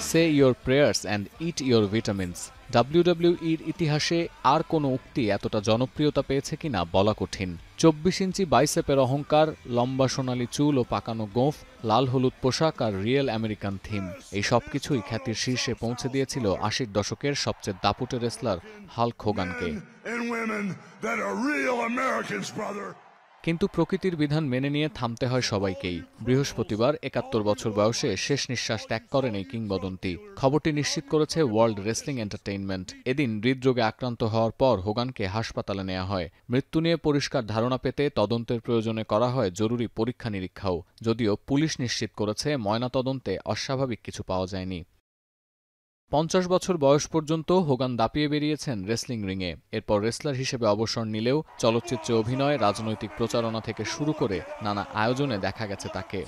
Say your prayers and eat your vitamins. ডাব্লিউডাব্লিউইর ইতিহাসে আর কোনো উক্তি এতটা জনপ্রিয়তা পেয়েছে কিনা বলা কঠিন। 24 ইঞ্চি বাইসেপের অহংকার, লম্বা সোনালি চুল ও পাকানো গোঁফ, লাল হলুদ পোশাক আর রিয়েল আমেরিকান থিম, এই সবকিছুই খ্যাতির শীর্ষে পৌঁছে দিয়েছিল 80 দশকের সবচেয়ে দাপুটে রেসলার হাল্ক হোগানকে। কিন্তু প্রকৃতির বিধান মেনে নিয়ে থামতে হয় সবাইকেই। বৃহস্পতিবার 71 বছর বয়সে শেষ নিঃশ্বাস ত্যাগ করেন এই কিংবদন্তি। খবরটি নিশ্চিত করেছে ওয়ার্ল্ড রেসলিং এন্টারটেইনমেন্ট। এদিন হৃদরোগে আক্রান্ত হওয়ার পর হোগানকে হাসপাতালে নেওয়া হয়। মৃত্যু নিয়ে পরিষ্কার ধারণা পেতে তদন্তের প্রয়োজনে করা হয় জরুরি পরীক্ষা নিরীক্ষাও, যদিও পুলিশ নিশ্চিত করেছে ময়নাতদন্তে অস্বাভাবিক কিছু পাওয়া যায়নি। 50 বছর বয়স পর্যন্ত হোগান দাপিয়ে বেরিয়েছেন রেসলিং রিংয়ে। এরপর রেসলার হিসেবে অবসর নিলেও চলচ্চিত্রে অভিনয়, রাজনৈতিক প্রচারণা থেকে শুরু করে নানা আয়োজনে দেখা গেছে তাকে।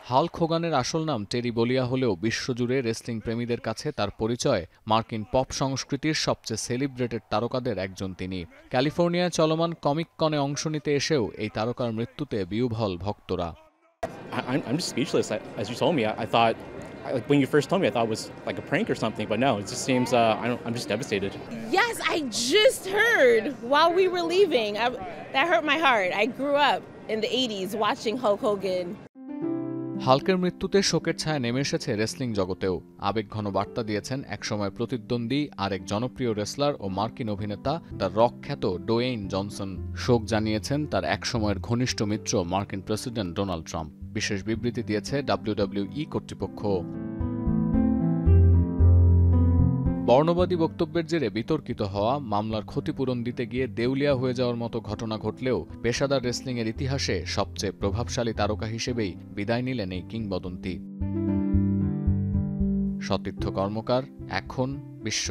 হাল্ক হোগানের আসল নাম টেরি বলিয়া হলেও বিশ্বজুড়ে রেসলিং প্রেমীদের কাছে তার পরিচয় মার্কিন পপ সংস্কৃতির সবচেয়ে সেলিব্রেটেড তারকাদের একজন তিনি। ক্যালিফোর্নিয়ায় চলমান কমিক কনে অংশ নিতে এসেও এই তারকার মৃত্যুতে বিহ্বল ভক্তরা। I'm just speechless. As you told me, I thought, like when you first told me, I thought it was like a prank or something. But no, it just seems I'm just devastated. Yes, I just heard while we were leaving. That hurt my heart. I grew up in the 80s watching Hulk Hogan. হাল্কের মৃত্যুতে শোকের ছায়া নেমে এসেছে wrestling জগতেও। আবেগঘন বার্তা দিয়েছেন একসময় প্রতিদ্বন্দ্বী আরেক জনপ্রিয় রেসলার ও মার্কিন অভিনেতা দ্য রক খ্যাত ডোয়েইন জনসন। শোক জানিয়েছেন তার একসময়ের ঘনিষ্ঠ মিত্র মার্কিন প্রেসিডেন্ট ডোনাল্ড ট্রাম্প। বিশেষ বিবৃতি দিয়েছে ডাব্লিউডাব্লিউই কর্তৃপক্ষ। বর্ণবাদী বক্তব্যের জেরে বিতর্কিত হওয়া, মামলার ক্ষতিপূরণ দিতে গিয়ে দেউলিয়া হয়ে যাওয়ার মতো ঘটনা ঘটলেও পেশাদার রেসলিংয়ের ইতিহাসে সবচেয়ে প্রভাবশালী তারকা হিসেবেই বিদায় নিলেন এই কিংবদন্তি। সতীর্থ কর্মকার, এখন বিশ্ব।